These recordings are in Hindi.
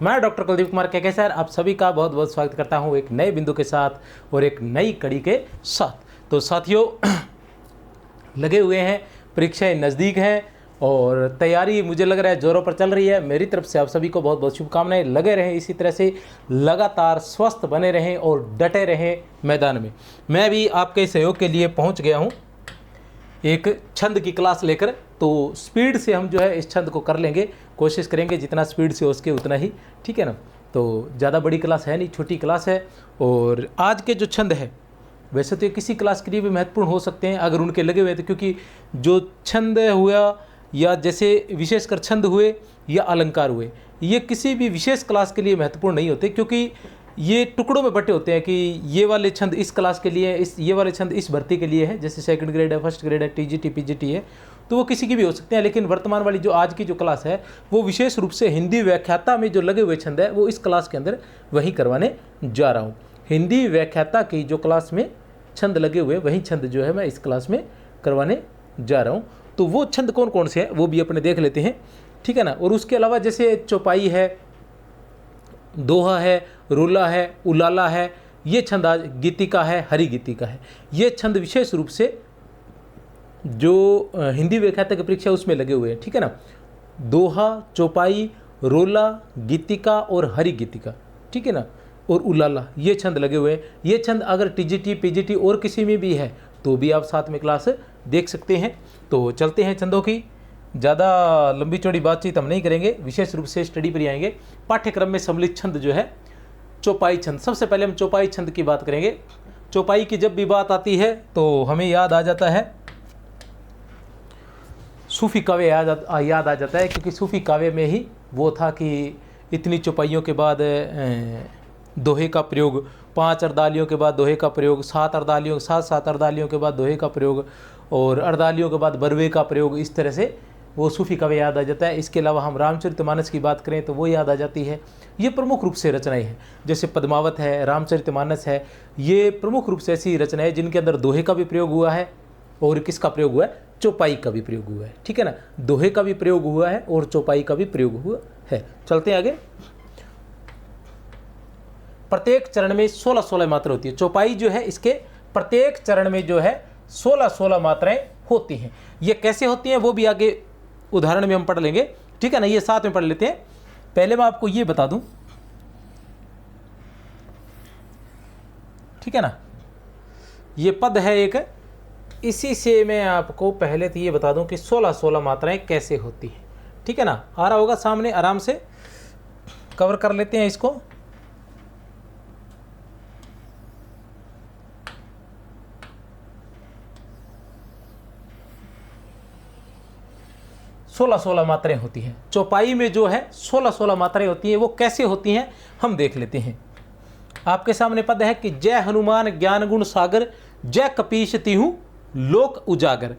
मैं डॉक्टर कुलदीप कुमार के सर आप सभी का बहुत बहुत स्वागत करता हूं एक नए बिंदु के साथ और एक नई कड़ी के साथ। तो साथियों लगे हुए हैं, परीक्षाएं नज़दीक हैं और तैयारी मुझे लग रहा है जोरों पर चल रही है। मेरी तरफ से आप सभी को बहुत बहुत शुभकामनाएं। लगे रहें इसी तरह से, लगातार स्वस्थ बने रहें और डटे रहें मैदान में। मैं भी आपके सहयोग के लिए पहुंच गया हूं एक छंद की क्लास लेकर। तो स्पीड से हम जो है इस छंद को कर लेंगे, कोशिश करेंगे जितना स्पीड से हो सके उतना ही, ठीक है ना। तो ज़्यादा बड़ी क्लास है नहीं, छोटी क्लास है। और आज के जो छंद है वैसे तो ये किसी क्लास के लिए भी महत्वपूर्ण हो सकते हैं अगर उनके लगे हुए थे, क्योंकि जो छंद हुआ या जैसे विशेषकर छंद हुए या अलंकार हुए, ये किसी भी विशेष क्लास के लिए महत्वपूर्ण नहीं होते, क्योंकि ये टुकड़ों में बटे होते हैं कि ये वाले छंद इस क्लास के लिए, ये वाले छंद इस भर्ती के लिए है। जैसे सेकंड ग्रेड है, फर्स्ट ग्रेड है, टीजीटी पीजीटी है, तो वो किसी की भी हो सकते हैं। लेकिन वर्तमान वाली जो आज की जो क्लास है वो विशेष रूप से हिंदी व्याख्याता में जो लगे हुए छंद है वो इस क्लास के अंदर वही करवाने जा रहा हूँ। हिंदी व्याख्याता की जो क्लास में छंद लगे हुए वही छंद जो है मैं इस क्लास में करवाने जा रहा हूँ। तो वो छंद कौन कौन से हैं वो भी अपने देख लेते हैं, ठीक है ना। और उसके अलावा जैसे चौपाई है, दोहा है, रोला है, उलाला है, ये छंद आज गीतिका है, हरि गीतिका है। ये छंद विशेष रूप से जो हिंदी व्याख्याता की परीक्षा उसमें लगे हुए हैं, ठीक है ना। दोहा, चौपाई, रोला, गीतिका और हरि गीतिका, ठीक है ना, और उलाला, ये छंद लगे हुए हैं। ये छंद अगर टीजीटी पीजीटी और किसी में भी है तो भी आप साथ में क्लास देख सकते हैं। तो चलते हैं छंदों की, ज़्यादा लंबी चौड़ी बातचीत हम नहीं करेंगे, विशेष रूप से स्टडी पर ही आएंगे। पाठ्यक्रम में सम्मिलित छंद जो है चौपाई छंद। सबसे पहले हम चौपाई छंद की बात करेंगे। चौपाई की जब भी बात आती है तो हमें याद आ जाता है सूफी काव्य, याद आ जाता है, क्योंकि सूफी काव्य में ही वो था कि इतनी चौपाइयों के बाद दोहे का प्रयोग, 5 अर्दालियों के बाद दोहे का प्रयोग, 7 अर्दालियों के बाद दोहे का प्रयोग और अर्दालियों के बाद बरवे का प्रयोग, इस तरह से वो सूफी काव्य याद आ जाता है। इसके अलावा हम रामचरितमानस की बात करें तो वो याद आ जाती है। ये प्रमुख रूप से रचनाएं हैं, जैसे पद्मावत है, रामचरितमानस है, ये प्रमुख रूप से ऐसी रचनाएं जिनके अंदर दोहे का भी प्रयोग हुआ है और किसका प्रयोग हुआ है, चौपाई का भी प्रयोग हुआ है, ठीक है ना। दोहे का भी प्रयोग हुआ है और चौपाई का भी प्रयोग हुआ है। चलते हैं आगे। प्रत्येक चरण में 16-16 मात्रा होती है। चौपाई जो है इसके प्रत्येक चरण में जो है 16-16 मात्राएं होती हैं। ये कैसे होती हैं वो भी आगे उदाहरण में हम पढ़ लेंगे, ठीक है ना। ये साथ में पढ़ लेते हैं। पहले मैं आपको ये बता दूं, ठीक है ना, ये पद है एक, इसी से मैं आपको पहले तो ये बता दूं कि 16-16 मात्राएं कैसे होती हैं, ठीक है ना। आ रहा होगा सामने, आराम से कवर कर लेते हैं इसको। सोलह 16 मात्राएं होती हैं चौपाई में, जो है 16-16 मात्राएं होती हैं। वो कैसे होती हैं हम देख लेते हैं। आपके सामने पद है कि जय हनुमान ज्ञान गुण सागर, जय कपीश तिहु लोक उजागर।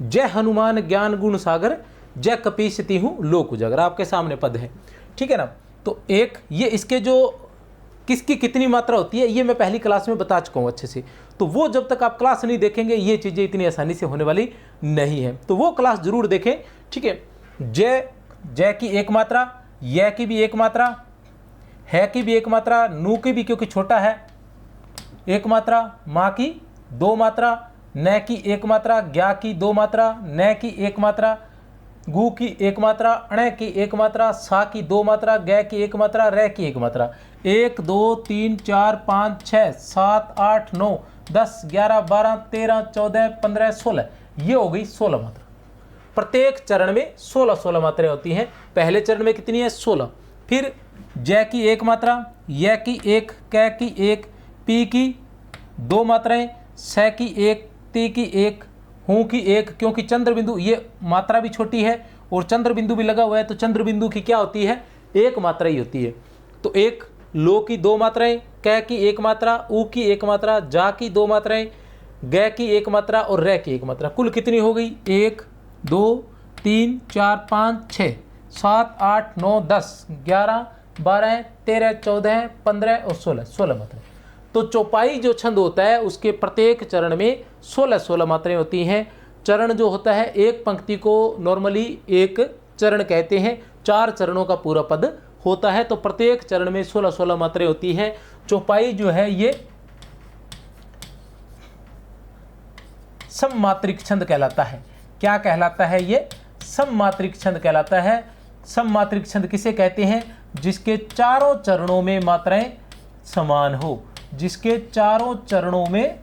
जय हनुमान ज्ञान गुण सागर, जय कपीश तिहु लोक उजागर, आपके सामने पद है, ठीक है ना। तो एक ये इसके जो किसकी कितनी मात्रा होती है ये मैं पहली क्लास में बता चुका हूँ अच्छे से। तो वो जब तक आप क्लास नहीं देखेंगे ये चीज़ें इतनी आसानी से होने वाली नहीं है, तो वो क्लास जरूर देखें, ठीक है। जय की एक मात्रा, य की भी एक मात्रा, है की भी एक मात्रा, नू की भी क्योंकि छोटा है एक मात्रा, माँ की 2 मात्रा, न की 1 मात्रा, ज्ञा की 2 मात्रा, न की 1 मात्रा, गु की 1 मात्रा, अण की 1 मात्रा, सा की 2 मात्रा, गै की 1 मात्रा, रै की 1 मात्रा। 1 2 3 4 5 6 7 8 9 10 11 12 13 14 15 16, ये हो गई 16 मात्रा। प्रत्येक चरण में 16-16 मात्राएं होती हैं। पहले चरण में कितनी है, 16। फिर जय की 1 मात्रा, य की 1, कै की 1, पी की 2 मात्राएं, स की 1, ती की 1, हूँ की 1, क्योंकि चंद्र बिंदु ये मात्रा भी छोटी है और चंद्र बिंदु भी लगा हुआ है, तो चंद्र बिंदु की क्या होती है, 1 मात्रा ही होती है। तो एक लो की 2 मात्राएं, कै की 1 मात्रा, ऊ की 1 मात्रा, जा की 2 मात्राएं, गै की 1 मात्रा और रै की 1 मात्रा। कुल कितनी हो गई, 1 2 3 4 5 6 7 8 9 10 11 12 13 14 15 और 16 मात्राएं। तो चौपाई जो छंद होता है उसके प्रत्येक चरण में 16-16 मात्राएं होती हैं। चरण जो होता है एक पंक्ति को नॉर्मली एक चरण कहते हैं, 4 चरणों का पूरा पद होता है। तो प्रत्येक चरण में 16-16 मात्राएं होती हैं। चौपाई जो है ये सममात्रिक छंद कहलाता है। क्या कहलाता है? ये सममात्रिक छंद कहलाता है। सममात्रिक छंद किसे कहते हैं? जिसके चारों चरणों में मात्राएं समान हो, जिसके चारों चरणों में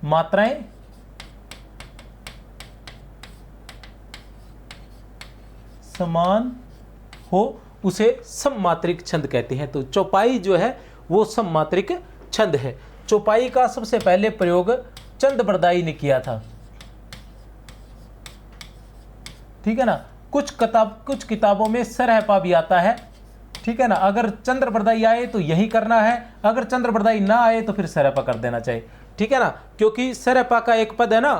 मात्राएं समान हो, उसे सममात्रिक छंद कहते हैं। तो चौपाई जो है वो सममात्रिक छंद है। चौपाई का सबसे पहले प्रयोग चंद्रबरदाई ने किया था, ठीक है ना। कुछ किताबों में सरहपा भी आता है, ठीक है ना। अगर चंद्रबरदाई आए तो यही करना है, अगर चंद्रबरदाई ना आए तो फिर सरहपा कर देना चाहिए, ठीक है ना। क्योंकि सरहपा का एक पद है ना,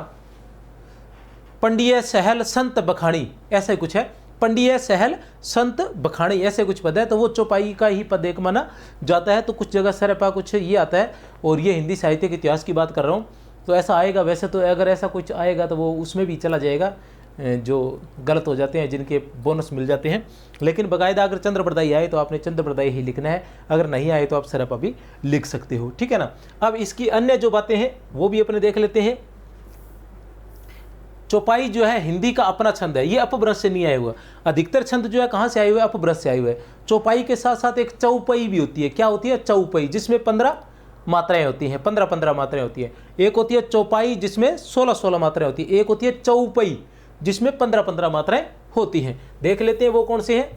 पंडिय सहल संत बखानी, ऐसे कुछ है, पंडिय सहल संत बखानी ऐसे कुछ पद है। तो वो चौपाई का ही पद एक माना जाता है। तो कुछ जगह सरहपा कुछ ये आता है, और ये हिंदी साहित्य के इतिहास की बात कर रहा हूँ, तो ऐसा आएगा। वैसे तो अगर ऐसा कुछ आएगा तो वो उसमें भी चला जाएगा, जो गलत हो जाते हैं, जिनके बोनस मिल जाते हैं। लेकिन बाकायदा अगर चंद्रबरदाई आए तो आपने चंद्रबरदाई ही लिखना है, अगर नहीं आए तो आप सरहपा भी लिख सकते हो, ठीक है ना। अब इसकी अन्य जो बातें हैं वो भी अपने देख लेते हैं। चौपाई जो है हिंदी का अपना छंद है, ये अपभ्रंश से नहीं आया हुआ। अधिकतर छंद जो है कहाँ से आए हुए? अपभ्रंश से आए हुए। चौपाई के साथ साथ एक चौपाई भी होती है। क्या होती है? चौपाई, जिसमें 15 मात्राएं होती हैं, 15-15 मात्राएं होती हैं। एक होती है चौपाई जिसमें 16-16 मात्राएं होती है, एक होती है चौपाई जिसमें 15-15 मात्राएं होती हैं। देख लेते हैं वो कौन से हैं।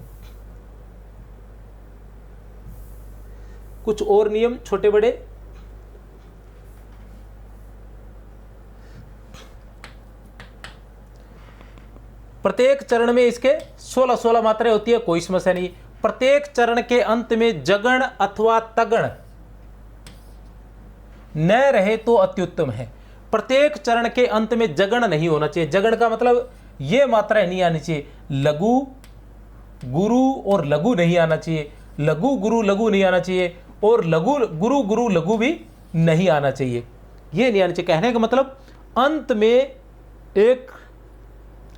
कुछ और नियम छोटे बड़े। प्रत्येक चरण में इसके 16-16 मात्राएं होती है, कोई समस्या नहीं। प्रत्येक चरण के अंत में जगण अथवा तगण न रहे तो अत्युत्तम है। प्रत्येक चरण के अंत में जगण नहीं होना चाहिए। जगण का मतलब ये मात्राएं नहीं आनी चाहिए। लघु गुरु और लघु नहीं आना चाहिए, लघु गुरु लघु नहीं आना चाहिए, और लघु गुरु गुरु लघु भी नहीं आना चाहिए। ये नहीं आना चाहिए। कहने का मतलब अंत में एक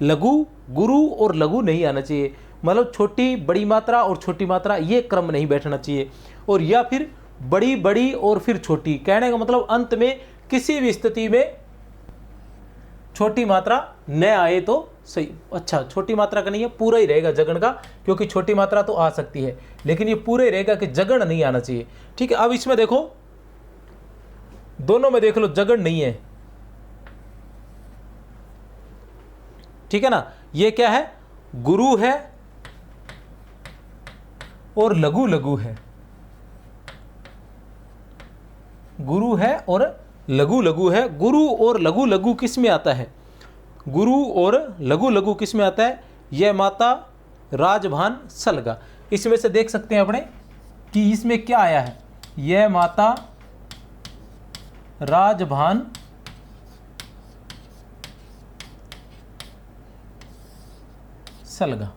लघु गुरु और लघु नहीं आना चाहिए। मतलब छोटी बड़ी मात्रा और छोटी मात्रा ये क्रम नहीं बैठना चाहिए, और या फिर बड़ी बड़ी और फिर छोटी। कहने का मतलब अंत में किसी भी स्थिति में छोटी मात्रा न आए तो सही। अच्छा, छोटी मात्रा का नहीं है, पूरा ही रहेगा जगण का, क्योंकि छोटी मात्रा तो आ सकती है, लेकिन ये पूरे ही रहेगा कि जगण नहीं आना चाहिए, ठीक है। अब इसमें देखो, दोनों में देख लो जगण नहीं है, ठीक है ना। ये क्या है? गुरु है और लघु लघु है, गुरु है और लघु लघु है। गुरु और लघु लघु किस में आता है? गुरु और लघु लघु किस में आता है? यह माता राजभान सलगा। इसमें से देख सकते हैं अपने कि इसमें क्या आया है। यह माता राजभान सलगा।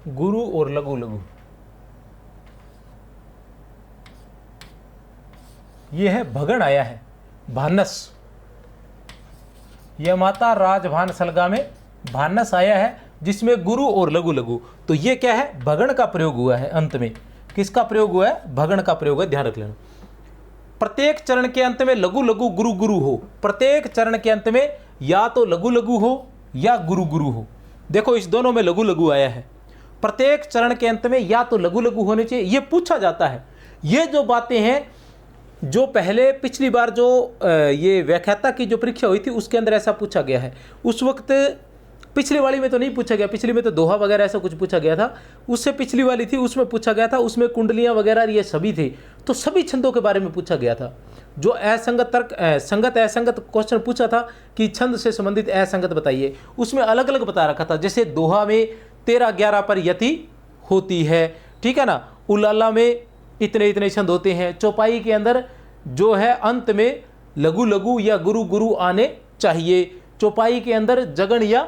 गुरु और लघु लघु, यह है भगण आया है, भानस। यह माता राजभान सलगा में भानस आया है, जिसमें गुरु और लघु लघु। तो ये क्या है? भगण का प्रयोग हुआ है। अंत में किसका प्रयोग हुआ है? भगण का प्रयोग है, ध्यान रख लेना। प्रत्येक चरण के अंत में लघु लघु गुरु गुरु हो। प्रत्येक चरण के अंत में या तो लघु लघु हो या गुरु गुरु हो। देखो, इस दोनों में लघु लघु आया है। प्रत्येक चरण के अंत में या तो लघु लघु होने चाहिए, ये पूछा जाता है। ये जो बातें हैं, जो पहले पिछली बार जो ये व्याख्याता की जो परीक्षा हुई थी उसके अंदर ऐसा पूछा गया है। उस वक्त पिछली वाली में तो नहीं पूछा गया, पिछली में तो दोहा वगैरह ऐसा कुछ पूछा गया था। उससे पिछली वाली थी, उसमें पूछा गया था, उसमें कुंडलियां वगैरह ये सभी थे। तो सभी छंदों के बारे में पूछा गया था। जो असंगत तर्क संगत असंगत क्वेश्चन पूछा था कि छंद से संबंधित असंगत बताइए, उसमें अलग अलग बता रखा था। जैसे दोहा में 13-11 पर यति होती है, ठीक है ना। उलाला में इतने इतने छंद होते हैं। चौपाई के अंदर जो है अंत में लघु लघु या गुरु गुरु आने चाहिए। चौपाई के अंदर जगण या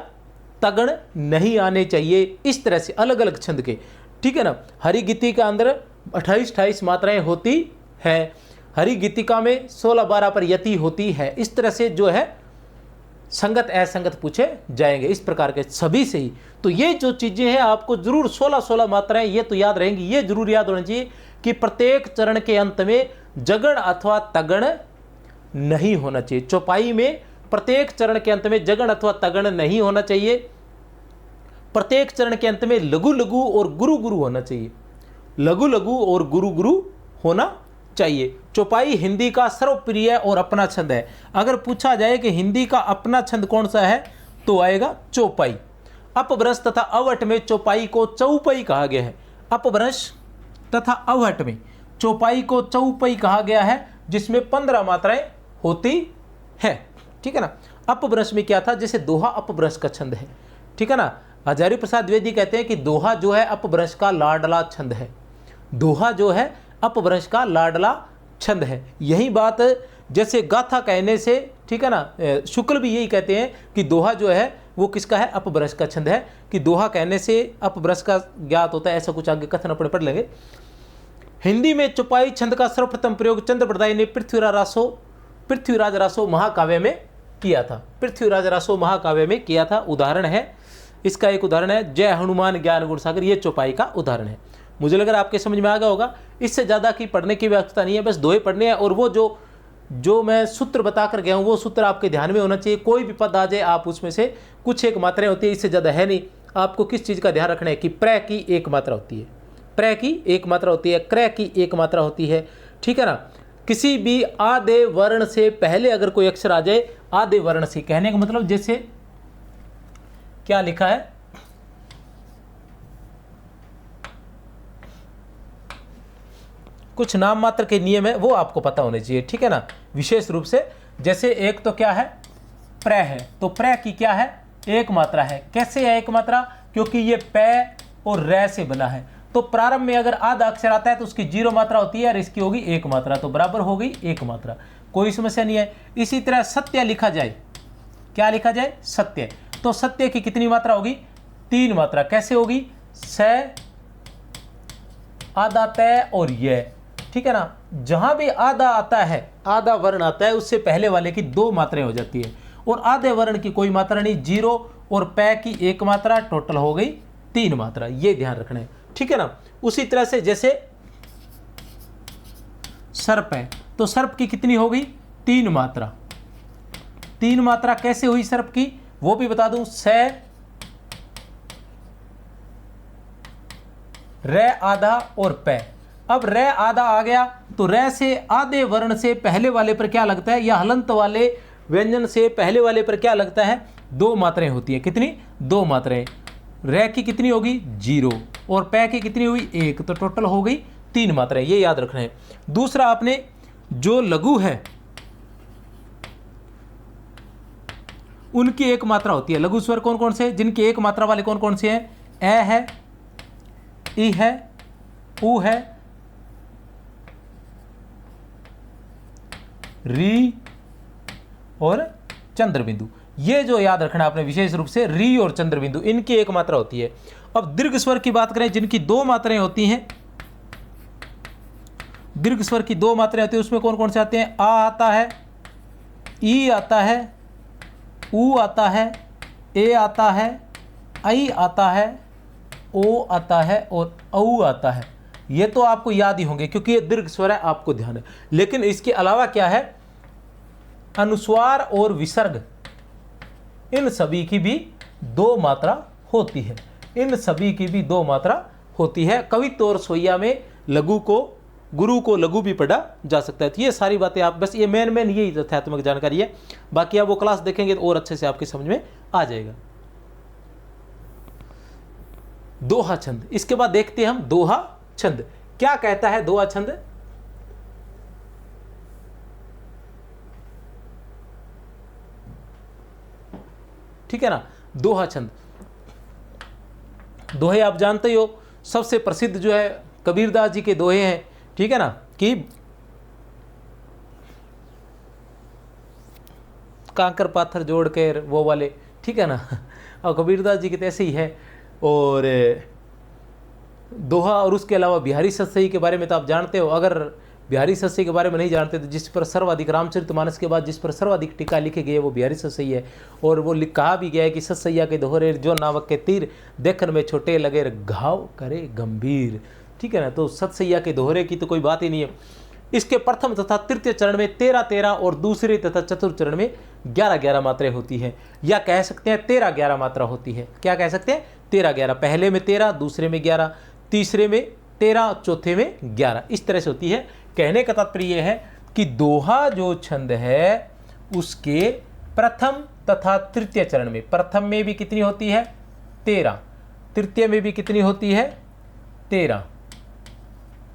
तगड़ नहीं आने चाहिए। इस तरह से अलग अलग छंद के, ठीक है ना। हरि गीति के अंदर 28-28 मात्राएं होती है, हरि गीतिका में 16-12 पर यति होती है। इस तरह से जो है संगत असंगत पूछे जाएंगे, इस प्रकार के सभी से ही। तो ये जो चीजें हैं आपको जरूर 16-16 मात्राएं ये तो याद रहेंगी। ये जरूर याद होना चाहिए कि प्रत्येक चरण के अंत में जगड़ अथवा तगड़ नहीं होना चाहिए। चौपाई में प्रत्येक चरण के अंत में जगड़ अथवा तगड़ नहीं होना चाहिए। प्रत्येक चरण के अंत में लघु लघु और गुरु गुरु होना चाहिए, लघु लघु और गुरु गुरु होना चाहिए। चौपाई हिंदी का सर्वप्रिय और अपना छंद है। अगर पूछा जाए कि हिंदी का अपना छंद कौन सा है तो आएगा चौपाई। अपभ्रंश तथा अवहट में चौपाई को चौपाई कहा गया है। अपभ्रंश तथा अवहट में चौपाई को चौपाई कहा गया है, जिसमें 15 मात्राएं होती है, ठीक है ना। अपभ्रंश में क्या था, जैसे दोहा अपभ्रंश का छंद है, ठीक है ना। हजारी प्रसाद द्विवेदी कहते हैं कि दोहा जो है अपभ्रंश का लाडला छंद है। दोहा जो है अपभ्रंश का लाडला छंद है। यही बात जैसे गाथा कहने से, ठीक है ना, शुक्ल भी यही कहते हैं कि दोहा जो है वो किसका है, अपभ्रंश का छंद है, कि दोहा कहने से अपभ्रंश का ज्ञात होता है, ऐसा कुछ आगे कथन अपने पढ़ लेंगे। हिंदी में चौपाई छंद का सर्वप्रथम प्रयोग चंद्रप्रदाय ने पृथ्वीराज रासो महाकाव्य में किया था। पृथ्वीराज रासो महाकाव्य में किया था, उदाहरण है इसका। एक उदाहरण है जय हनुमान ज्ञान गुण सागर, ये चौपाई का उदाहरण है। मुझे लग रहा है आपके समझ में आ गया होगा। इससे ज़्यादा की पढ़ने की व्यवस्था नहीं है, बस दोहे पढ़ने हैं। और वो जो मैं सूत्र बता कर गया हूँ वो सूत्र आपके ध्यान में होना चाहिए। कोई भी पद आ जाए आप उसमें से कुछ एक मात्राएं होती है, इससे ज़्यादा है नहीं। आपको किस चीज़ का ध्यान रखना है कि प्र की एक मात्रा होती है, प्र की एक मात्रा होती है, क्रय की एक मात्रा होती है, ठीक है ना। किसी भी आधे वर्ण से पहले अगर कोई अक्षर आ जाए, आधे वर्ण से कहने का मतलब जैसे क्या लिखा है, कुछ नाम मात्र के नियम है वो आपको पता होने चाहिए, ठीक है ना। विशेष रूप से जैसे एक तो क्या है, प्र है, तो प्र की क्या है, एक मात्रा है। कैसे है एक मात्रा, क्योंकि ये प और रै से बना है। तो प्रारंभ में अगर आधा अक्षर आता है तो उसकी 0 मात्रा होती है और इसकी होगी 1 मात्रा, तो बराबर हो गई 1 मात्रा, कोई समस्या नहीं है। इसी तरह सत्य लिखा जाए, क्या लिखा जाए, सत्य, तो सत्य की कितनी मात्रा होगी, 3 मात्रा। कैसे होगी, स आधा तय और ये, ठीक है ना। जहां भी आधा आता है, आधा वर्ण आता है, उससे पहले वाले की 2 मात्राएं हो जाती है और आधे वर्ण की कोई मात्रा नहीं, 0 और पै की 1 मात्रा, टोटल हो गई 3 मात्रा। ये ध्यान रखना है, ठीक है ना। उसी तरह से जैसे सर्प है, तो सर्प की कितनी होगी, 3 मात्रा। 3 मात्रा कैसे हुई सर्प की वो भी बता दूं, स रे आधा और पै। अब रे आधा आ गया तो रे से आधे वर्ण से पहले वाले पर क्या लगता है, या हलंत वाले व्यंजन से पहले वाले पर क्या लगता है, 2 मात्राएं होती है। कितनी, 2 मात्राएं। रे की कितनी होगी, 0 और पै की कितनी हुई, 1, तो टोटल हो गई 3 मात्राएं। ये याद रखना है। दूसरा, आपने जो लघु है उनकी 1 मात्रा होती है। लघु स्वर कौन कौन से, जिनकी 1 मात्रा वाले कौन कौन से हैं, ए है, ई है, ऊ है, री और चंद्र बिंदु। ये जो याद रखना आपने विशेष रूप से, री और चंद्र बिंदु, इनकी 1 मात्रा होती है। अब दीर्घ स्वर की बात करें, जिनकी 2 मात्राएं होती हैं, दीर्घ स्वर की 2 मात्राएं होती है, उसमें कौन कौन से आते हैं, आ आता है, ई आता है, ऊ आता है, ए आता है, आई आता है, ओ आता है और औ आता है। ये तो आपको याद ही होंगे क्योंकि ये दीर्घ स्वर है, आपको ध्यान है। लेकिन इसके अलावा क्या है, अनुस्वार और विसर्ग, इन सभी की भी 2 मात्रा होती है। इन सभी की भी 2 मात्रा होती है। कवित्व और सोइया में लघु को, गुरु को लघु भी पढ़ा जा सकता है। तो ये सारी बातें आप बस, ये मेन यही तथ्यात्मक जानकारी है। बाकी आप वो क्लास देखेंगे तो और अच्छे से आपके समझ में आ जाएगा। दोहा छंद, इसके बाद देखते हैं हम दोहा छंद क्या कहता है। दोहा छंद, ठीक है ना। दोहा छंद, दोहे आप जानते ही हो, सबसे प्रसिद्ध जो है कबीरदास जी के दोहे हैं, ठीक है ना, कि कांकर पाथर जोड़ कर वो वाले, ठीक है ना, और कबीरदास जी के तो ऐसे ही है। और दोहा और उसके अलावा बिहारी सतसई के बारे में तो आप जानते हो। अगर बिहारी सतसई के बारे में नहीं जानते तो जिस पर सर्वाधिक रामचरितमानस के बाद जिस पर सर्वाधिक टीका लिखी गई है वो बिहारी सतसई है। और वो कहा भी गया है कि सतसैया के दोहरे जो नावक के तीर देखन में छोटे लगे घाव करे गंभीर। ठीक है ना, तो सतसैया के दोहरे की तो कोई बात ही नहीं है। इसके प्रथम तथा तृतीय चरण में 13-13 और दूसरे तथा चतुर्थ चरण में 11-11 मात्राएं होती हैं, या कह सकते हैं 13-11 मात्रा होती है। क्या कह सकते हैं? 13-11। पहले में 13, दूसरे में 11, तीसरे में 13, चौथे में 11, इस तरह से होती है। कहने का तात्पर्य यह है कि दोहा जो छंद है उसके प्रथम तथा तृतीय चरण में, प्रथम में भी कितनी होती है? 13, तृतीय में भी कितनी होती है? 13,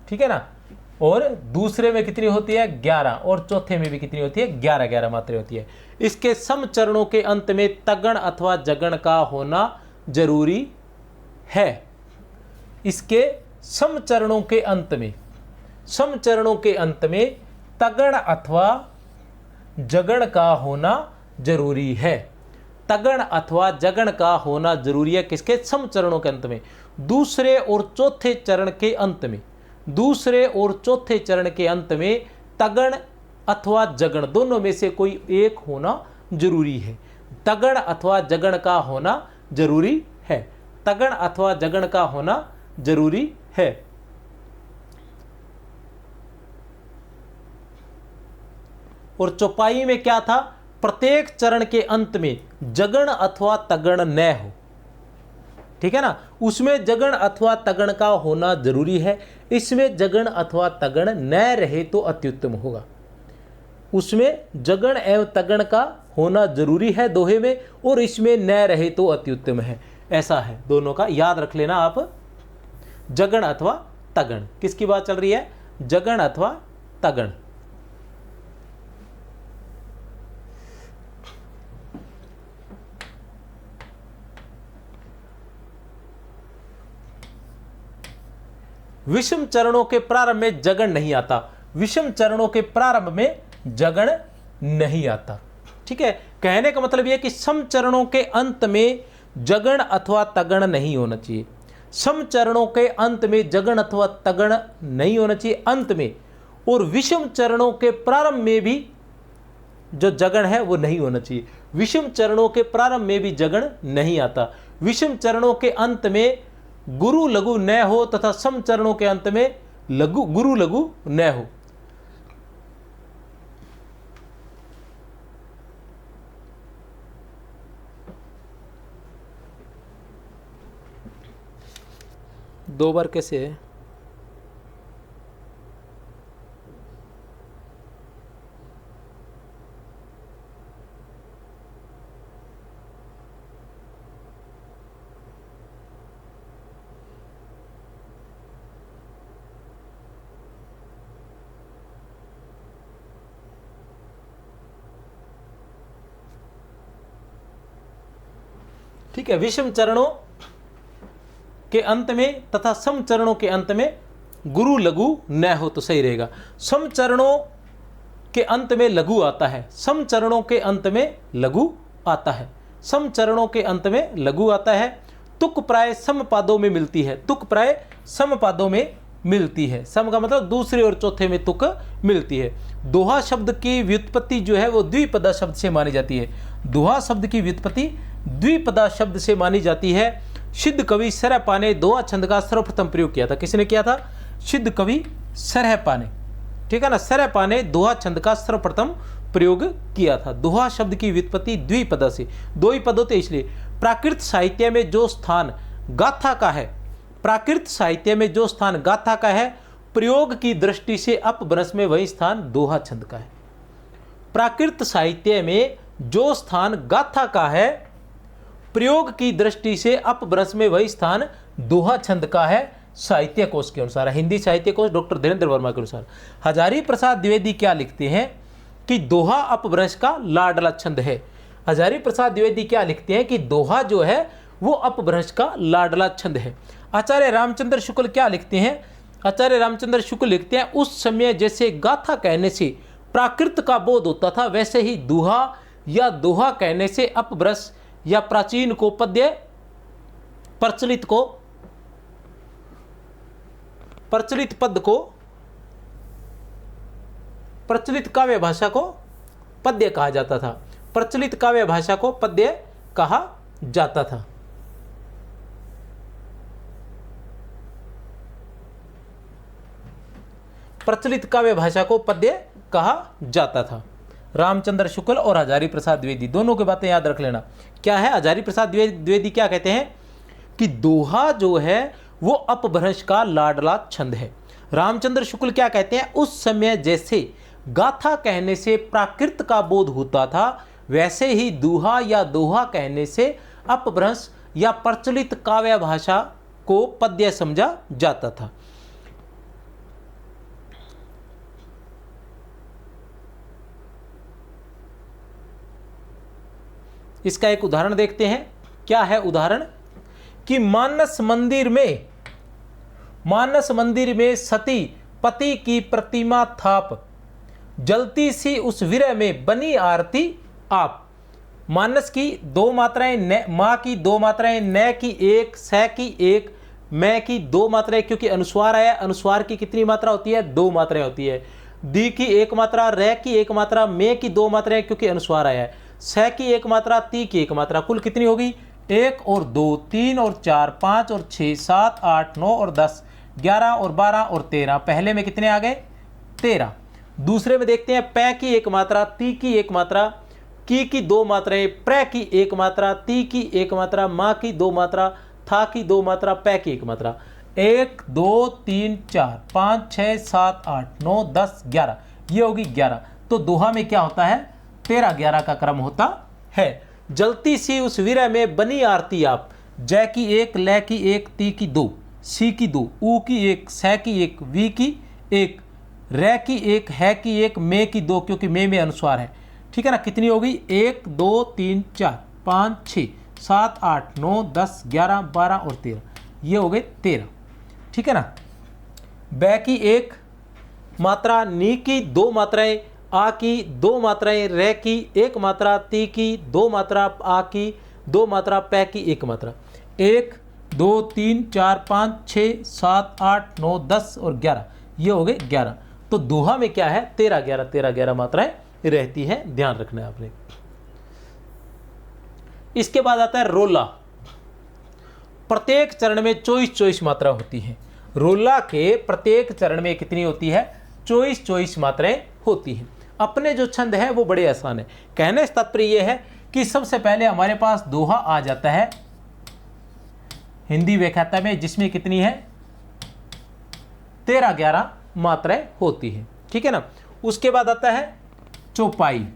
ठीक है ना, और दूसरे में कितनी होती है? 11, और चौथे में भी कितनी होती है? 11-11 मात्रा होती है। इसके सम चरणों के अंत में तगण अथवा जगण का होना जरूरी है। इसके सम चरणों के अंत में, सम चरणों के अंत में तगण अथवा जगण का होना जरूरी है। तगण अथवा जगण का होना जरूरी है किसके? सम चरणों के अंत में। दूसरे और चौथे चरण के अंत में, दूसरे और चौथे चरण के अंत में तगण अथवा जगण दोनों में से कोई एक होना जरूरी है। तगण अथवा जगण का होना जरूरी है। तगण अथवा जगण का होना जरूरी है। और चौपाई में क्या था? प्रत्येक चरण के अंत में जगण अथवा तगण न हो। ठीक है ना, उसमें जगण अथवा तगण का होना जरूरी है। इसमें जगण अथवा तगण न रहे तो अत्युत्तम होगा। उसमें जगण एवं तगण का होना जरूरी है दोहे में, और इसमें न रहे तो अत्युत्तम है। ऐसा है, दोनों का याद रख लेना आप। जगण अथवा तगण, किसकी बात चल रही है? जगण अथवा तगण। विषम चरणों के प्रारंभ में जगण नहीं आता। विषम चरणों के प्रारंभ में जगण नहीं आता। ठीक है, कहने का मतलब यह कि सम चरणों के अंत में जगण अथवा तगण नहीं होना चाहिए। सम चरणों के अंत में जगण अथवा तगण नहीं होना चाहिए अंत में, और विषम चरणों के प्रारंभ में भी जो जगण है वो नहीं होना चाहिए। विषम चरणों के प्रारंभ में भी जगण नहीं आता। विषम चरणों के अंत में गुरु लघु न हो तथा सम चरणों के अंत में लघु गुरु लघु न हो। दो बार कैसे है? ठीक है, विषम चरणों के अंत में तथा सम चरणों के अंत में गुरु लघु न हो तो सही रहेगा। सम चरणों के अंत में लघु आता है, सम चरणों के अंत में लघु आता है, सम चरणों के अंत में लघु आता है। तुक प्राय सम पादों में मिलती है। तुक प्राय सम पादों में मिलती है। सम का मतलब दूसरे और चौथे में तुक मिलती है। दोहा शब्द की व्युत्पत्ति जो है वो द्विपदा शब्द से मानी जाती है। दोहा शब्द की व्युत्पत्ति द्विपदा शब्द से मानी जाती है। सिद्ध कवि सरहपा ने दोहा छंद का सर्वप्रथम प्रयोग किया था। किसने किया था? सिद्ध कवि सरहपा ने। ठीक है ना, सरहपा ने दोहा छंद का सर्वप्रथम प्रयोग किया था। दोहा शब्द की व्युत्पत्ति द्विपदा से, दो ही पदों थे इसलिए। प्राकृत साहित्य में जो स्थान गाथा का है, प्राकृत साहित्य में जो स्थान गाथा का है, प्रयोग की दृष्टि से अपभ्रंश में वही स्थान दोहा छंद का है। प्राकृत साहित्य में जो स्थान गाथा का है, प्रयोग की दृष्टि से अपभ्रंश में वही स्थान दोहा छंद का है। साहित्य कोश के अनुसार, हिंदी साहित्य कोश डॉक्टर धीरेन्द्र वर्मा के अनुसार। हजारी प्रसाद द्विवेदी क्या लिखते हैं कि दोहा अपभ्रंश का लाडला छंद है। हजारी प्रसाद द्विवेदी क्या लिखते हैं कि दोहा जो है वो अपभ्रंश का लाडला छंद है। आचार्य रामचंद्र शुक्ल क्या लिखते हैं? आचार्य रामचंद्र शुक्ल लिखते हैं, उस समय जैसे गाथा कहने से प्राकृत का बोध होता था, वैसे ही दोहा या दोहा कहने से अपभ्रंश या प्राचीन को पद्य, प्रचलित पद को, प्रचलित काव्य भाषा को पद्य कहा जाता था। प्रचलित काव्य भाषा को पद्य कहा जाता था। प्रचलित काव्य भाषा को पद्य कहा जाता था। रामचंद्र शुक्ल और हजारी प्रसाद द्विवेदी, दोनों की बातें याद रख लेना। क्या है, हजारी प्रसाद द्विवेदी क्या कहते हैं कि दोहा जो है वो अपभ्रंश का लाडला छंद है। रामचंद्र शुक्ल क्या कहते हैं, उस समय जैसे गाथा कहने से प्राकृत का बोध होता था, वैसे ही दोहा या दोहा कहने से अपभ्रंश या प्रचलित काव्य भाषा को पद्य समझा जाता था। इसका एक उदाहरण देखते हैं। क्या है उदाहरण कि मानस मंदिर में सती पति की प्रतिमा थाप, जलती सी उस विरह में बनी आरती आप। मानस की दो मात्राएं, माँ की दो मात्राएं, न की एक, स की एक, मैं की दो मात्राएं, क्योंकि अनुस्वार आया। अनुस्वार की कितनी मात्रा होती है, दो मात्राएं होती है। दी की एक मात्रा, रे की एक मात्रा, में की दो मात्राएं क्योंकि अनुस्वार आया है। स की एक मात्रा, ती की एक मात्रा, कुल कितनी होगी, 1 और 2, 3 और 4, 5 और 6, 7, 8, 9 और 10, 11 और 12 और 13। पहले में कितने आ गए, 13। दूसरे में देखते हैं, पै की एक मात्रा, ती की एक मात्रा, की दो मात्राएं, प्र की एक मात्रा, ती की एक मात्रा, माँ की दो मात्रा, था की दो मात्रा, पै की एक मात्रा। 1 2 3 4 5 6 7 8 9 10 11, ये होगी 11। तो दोहा में क्या होता है, 13-11 का क्रम होता है। जलती सी उस विरह में बनी आरती आप, जय की एक, लय की एक, ती की दो, सी की दो, ऊ की एक, स की एक, वी की एक, रे की एक, है की एक, में की दो, क्योंकि में अनुस्वार है। ठीक है ना, कितनी होगी, 1 2 3 4 5 6 7 8 9 10 11 12 और 13, ये हो गए 13। ठीक है ना। बै की एक मात्रा, नी की दो मात्राएं, आ की दो मात्राएं, रे की एक मात्रा, ती की दो मात्रा, आ की दो मात्रा, पै की एक मात्रा। 1 2 3 4 5 6 7 8 9 10 और 11, ये हो गए 11। तो दोहा में क्या है, 13-11 मात्राएं रहती है, ध्यान रखना है आपने। इसके बाद आता है रोला। प्रत्येक चरण में 24 मात्रा होती है। रोला के प्रत्येक चरण में कितनी होती है, 24 मात्राएं होती हैं। अपने जो छंद है वो बड़े आसान है। कहने से तात्पर्य यह है कि सबसे पहले हमारे पास दोहा आ जाता है हिंदी व्याख्याता में, जिसमें कितनी है, 13-11 मात्राएं होती है। ठीक है ना। उसके बाद आता है चौपाई।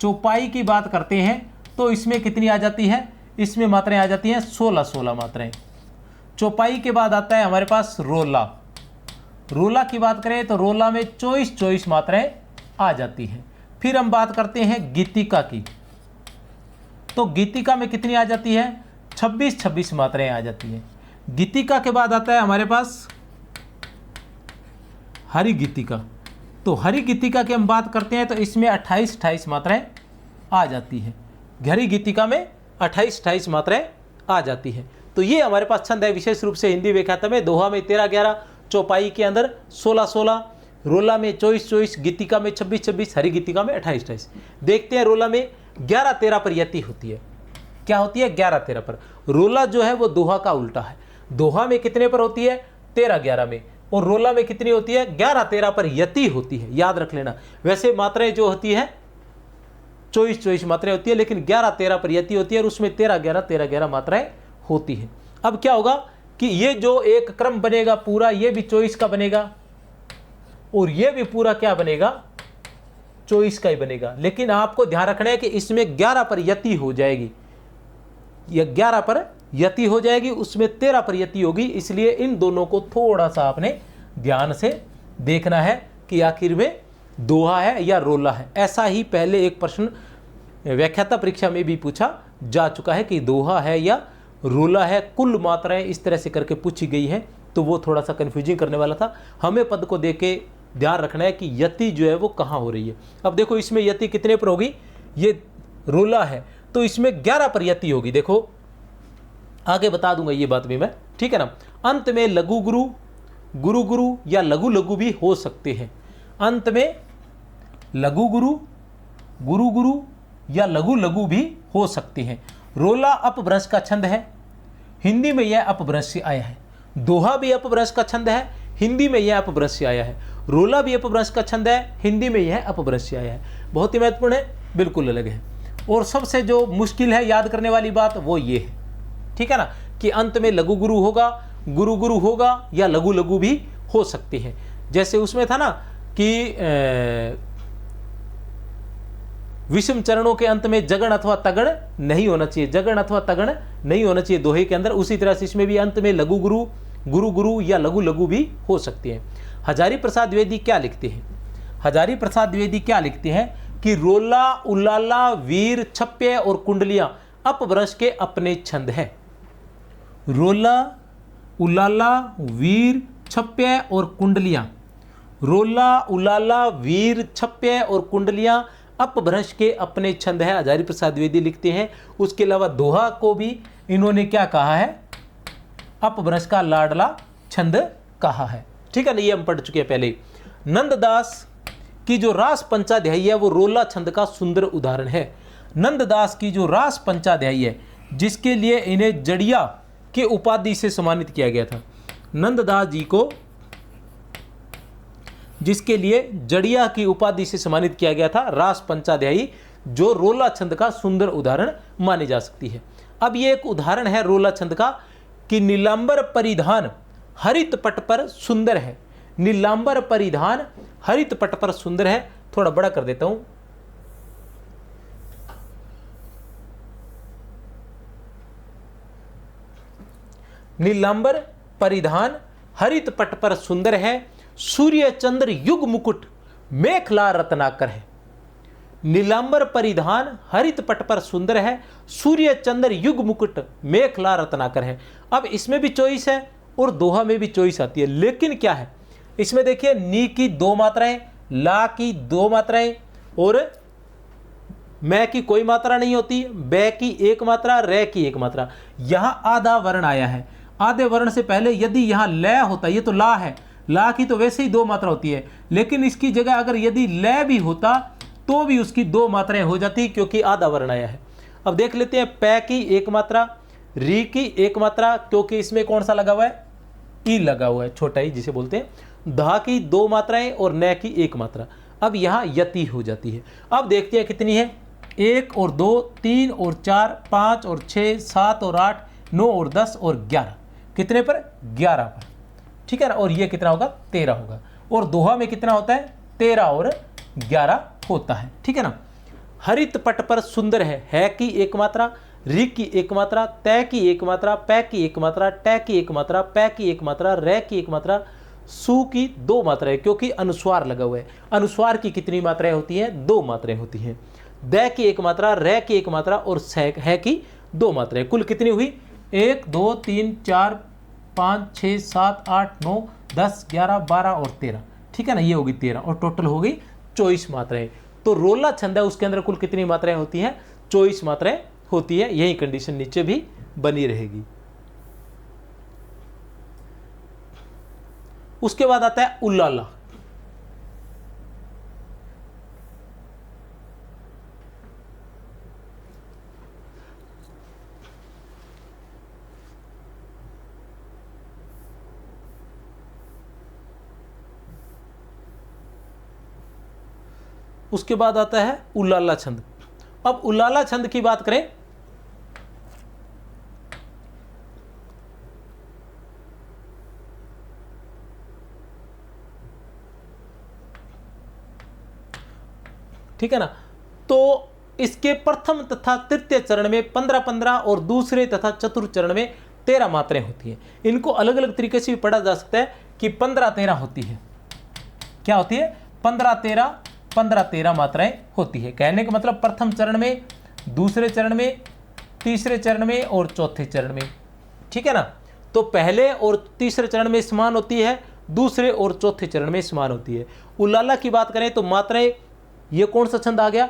चौपाई की बात करते हैं तो इसमें कितनी आ जाती है, इसमें मात्राएं आ जाती हैं 16 मात्राएं। चौपाई के बाद आता है हमारे पास रोला। रोला की बात करें तो रोला में 24 मात्राएं आ जाती हैं। फिर हम बात करते हैं गीतिका की, तो गीतिका में कितनी आ जाती है, 26 मात्राएं आ जाती हैं। गीतिका के बाद आता है हमारे पास हरि गीतिका। तो हरि गीतिका की हम बात करते हैं तो इसमें 28 मात्राएं आ जाती है। हरि गीतिका में 28 मात्राएं आ जाती है। तो ये हमारे पास छंद है, विशेष रूप से हिंदी व्याख्याता में। दोहा में 13-11, चौपाई के अंदर 16-16, रोला में 24-24, गीतिका में 26-26, हरि गीतिका में 28-28। देखते हैं रोला में 11-13 पर यति होती है। क्या होती है, 11-13 पर। रोला जो है वो दोहा का उल्टा है। दोहा में कितने पर होती है, 13-11 में, और रोला में कितनी होती है, 11-13 पर यति होती है। याद रख लेना। वैसे मात्राएं जो होती है 24 मात्राएं होती है, लेकिन 11-13 पर यति होती है और उसमें 13-11 मात्राएं होती है। अब क्या होगा कि ये जो एक क्रम बनेगा पूरा, ये भी 24 का बनेगा और ये भी पूरा क्या बनेगा, 24 का ही बनेगा। लेकिन आपको ध्यान रखना है कि इसमें 11 पर यति हो जाएगी, या 11 पर यति हो जाएगी, उसमें 13 पर यति होगी। इसलिए इन दोनों को थोड़ा सा आपने ध्यान से देखना है कि आखिर में दोहा है या रोला है। ऐसा ही पहले एक प्रश्न व्याख्याता परीक्षा में भी पूछा जा चुका है कि दोहा है या रोला है। कुल मात्राएं इस तरह से करके पूछी गई है, तो वो थोड़ा सा कन्फ्यूजिंग करने वाला था। हमें पद को देख के ध्यान रखना है कि यति जो है वो कहाँ हो रही है। अब देखो इसमें यति कितने पर होगी, ये रोला है तो इसमें 11 प्रयति होगी। देखो आगे बता दूंगा ये बात भी मैं, ठीक है ना। अंत में लघु गुरु, गुरु गुरु या लघु लघु भी हो सकते हैं। अंत में लघु गुरु, गुरु गुरु या लघु लघु भी हो सकते हैं। रोला अपभ्रंश का छंद है, हिंदी में यह अपभ्रंश से आया है। दोहा भी अपभ्रंश का छंद है, हिंदी में यह अपभ्रंश से आया है। रोला भी अपभ्रंश का छंद है, हिंदी में यह अपभ्रंश से आया है। बहुत ही महत्वपूर्ण है, बिल्कुल अलग है। और सबसे जो मुश्किल है याद करने वाली बात वो ये है, ठीक है ना, कि अंत में लघु गुरु होगा, गुरु गुरु होगा या लघु लघु भी हो सकती है। जैसे उसमें था ना कि विषम चरणों के अंत में जगण अथवा तगण नहीं होना चाहिए, जगण अथवा तगण नहीं होना चाहिए दोहे के अंदर। उसी तरह से इसमें भी अंत में लघु गुरु, गुरु गुरु या लघु लघु भी हो सकती है। हजारी प्रसाद द्विवेदी क्या लिखते हैं? हजारी प्रसाद द्विवेदी क्या लिखते हैं कि रोला, उलाला, वीर, छप्य और कुंडलियां अपभ्रंश के अपने छंद हैं। रोला, उलाला, वीर, छप्य और कुंडलियां, रोला, उलाला, वीर, छप्य और कुंडलियां अपभ्रंश के अपने छंद है, हजारी प्रसाद द्विवेदी लिखते हैं। उसके अलावा दोहा को भी इन्होंने क्या कहा है? अपभ्रंश का लाडला छंद कहा है, ठीक है ना, ये हम पढ़ चुके हैं पहले। नंददास की जो रास पंचाध्यायी है वो रोला छंद का सुंदर उदाहरण है। नंददास की जो रास पंचाध्यायी है, जिसके लिए इन्हें जड़िया के उपाधि से सम्मानित किया गया था। नंददास जी को जिसके लिए जड़िया की उपाधि से सम्मानित किया गया था, रास पंचाध्यायी, जो रोला छंद का सुंदर उदाहरण मानी जा सकती है। अब ये एक उदाहरण है रोला छंद का कि नीलांबर परिधान हरित पट पर सुंदर है। नीलांबर परिधान हरित पट पर सुंदर है। थोड़ा बड़ा कर देता हूं। नीलांबर परिधान हरित पट पर सुंदर है, सूर्य चंद्र युग मुकुट मेखला रत्नाकर है। नीलांबर परिधान हरित पट पर सुंदर है, सूर्य चंद्र युग मुकुट मेखला रत्नाकर है। अब इसमें भी चॉइस है और दोहा में भी चॉइस आती है, लेकिन क्या है इसमें देखिए, नी की 2 मात्राएं, ला की 2 मात्राएं और मैं की कोई मात्रा नहीं होती, बै की 1 मात्रा, रे की 1 मात्रा। यहां आधा वर्ण आया है। आधे वर्ण से पहले यदि यहां लय होता, ये तो ला है, ला की तो वैसे ही 2 मात्रा होती है, लेकिन इसकी जगह अगर यदि लय भी होता तो भी उसकी 2 मात्राएं हो जाती, क्योंकि आधा वर्ण आया है। अब देख लेते हैं, पै की 1 मात्रा, री की 1 मात्रा, क्योंकि इसमें कौन सा लगा हुआ है? ई लगा हुआ है, छोटा ई जिसे बोलते हैं। धा की 2 मात्राएं और न की 1 मात्रा। अब यहां यति हो जाती है। अब देखते हैं कितनी है, 1 और 2, 3 और 4, 5 और 6, 7 और 8, 9 और 10 और 11। कितने पर? 11 पर, ठीक है ना। और ये कितना होगा? 13 होगा। और दोहा में कितना होता है? 13 और 11 होता है, ठीक है ना। हरित पट पर सुंदर है की 1 मात्रा, री की 1 मात्रा, तय की 1 मात्रा, पै की 1 मात्रा, टै की 1 मात्रा, पै की 1 मात्रा, रे की 1 मात्रा, सु की 2 मात्राएं, क्योंकि अनुस्वार लगा हुआ है। अनुस्वार की कितनी मात्राएं होती हैं? 2 मात्राएं होती हैं। दै की 1 मात्रा, रे की 1 मात्रा और है की 2 मात्राएं। कुल कितनी हुई? 1 2 3 4 5 6 7 8 9 10 11 12 और 13, ठीक है ना। ये होगी 13 और टोटल हो गई 24 मात्राएं। तो रोला छंद है, उसके अंदर कुल कितनी मात्राएं होती हैं? 24 मात्राएं होती है। यही कंडीशन नीचे भी बनी रहेगी। उसके बाद आता है उलाला। उसके बाद आता है उलाला छंद। अब उलाला छंद की बात करें, ठीक है ना। तो इसके प्रथम तथा तृतीय चरण में 15-15 और दूसरे तथा चतुर्थ चरण में 13 मात्राएं होती हैं। इनको अलग अलग तरीके से भी पढ़ा जा सकता है कि 15-13 होती है। क्या होती है? 15-13 मात्राएं होती है। कहने का मतलब प्रथम चरण में, दूसरे चरण में, तीसरे चरण में और चौथे चरण में, ठीक है ना। तो पहले और तीसरे चरण में समान होती है, दूसरे और चौथे चरण में समान होती है। उलाला की बात करें तो मात्राएं, ये कौन सा छंद आ गया?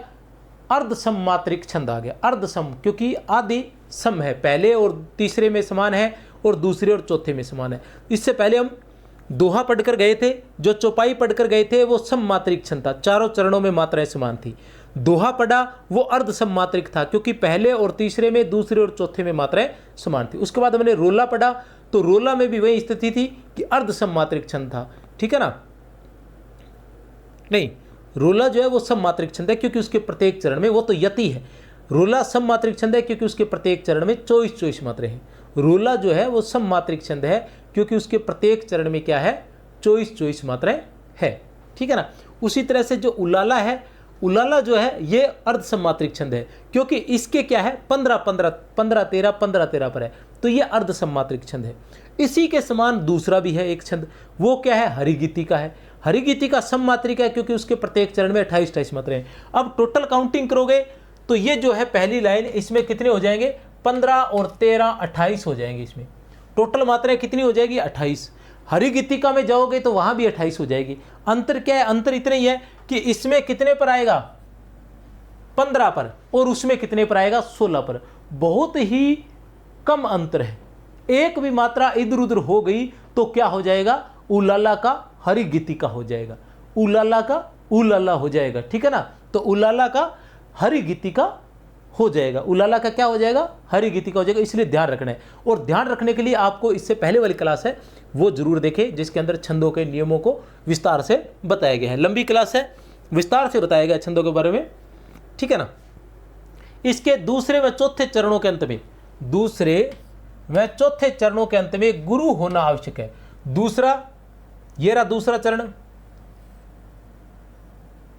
अर्ध सम मात्रिक छंद आ गया। अर्ध सम क्योंकि आदि सम है, पहले और तीसरे में समान है और दूसरे और चौथे में समान है। इससे पहले हम दोहा पढ़कर गए थे, जो चौपाई पढ़कर गए थे वो सम मात्रिक छंद था, चारों चरणों में मात्राएं समान थी। दोहा पढ़ा वो अर्ध सम मात्रिक था क्योंकि पहले और तीसरे में, दूसरे और चौथे में मात्राएं समान थी। उसके बाद हमने रोला पढ़ा तो रोला में भी वही स्थिति थी कि अर्ध सम मात्रिक छंद था, ठीक है ना। नहीं, रोला जो है वो सम मात्रिक छंद है क्योंकि उसके प्रत्येक चरण में, वो तो यति है। रोला सम मात्रिक छंद है क्योंकि उसके प्रत्येक चरण में 24 मात्राएं हैं। रोला जो है वो सम मात्रिक छंद है क्योंकि उसके प्रत्येक चरण में क्या है, 24 मात्राएं है, ठीक है ना। उसी तरह से जो उलाला है, उलाला जो है ये अर्ध सम मात्रिक छंद है क्योंकि इसके क्या है 15-15-15-13 पर है, तो ये अर्ध सम मात्रिक छंद है। इसी के समान दूसरा भी है एक छंद, वो क्या है, हरिगीति का है। हरिगीति का सम मात्रिक है क्योंकि उसके प्रत्येक चरण में 28 मात्राएं हैं। अब टोटल काउंटिंग करोगे तो ये जो है पहली लाइन, इसमें कितने हो जाएंगे, 15 और 13 28 हो जाएंगे। इसमें टोटल मात्राएं कितनी हो जाएगी, 28। हरिगीतिका में जाओगे तो वहां भी 28 हो जाएगी। अंतर क्या है, अंतर इतना ही है कि इसमें कितने पर आएगा, 15 पर, और उसमें कितने पर आएगा, 16 पर। बहुत ही कम अंतर है। एक भी मात्रा इधर उधर हो गई तो क्या हो जाएगा, उलाला का हरिगीतिका हो जाएगा, उलाला का उलाला हो जाएगा, ठीक है ना। तो उलाला का हरिगीतिका हो जाएगा, उलाला का क्या हो जाएगा, हरिगीतिका हो जाएगा। इसलिए ध्यान रखना है, और ध्यान रखने के लिए आपको इससे पहले वाली क्लास है वो जरूर देखें जिसके अंदर छंदों के नियमों को विस्तार से बताया गया है। लंबी क्लास है, विस्तार से बताया गया छंदों के बारे में, ठीक है ना। इसके दूसरे व चौथे चरणों के अंत में, दूसरे व चौथे चरणों के अंत में गुरु होना आवश्यक है। दूसरा, ये रहा दूसरा चरण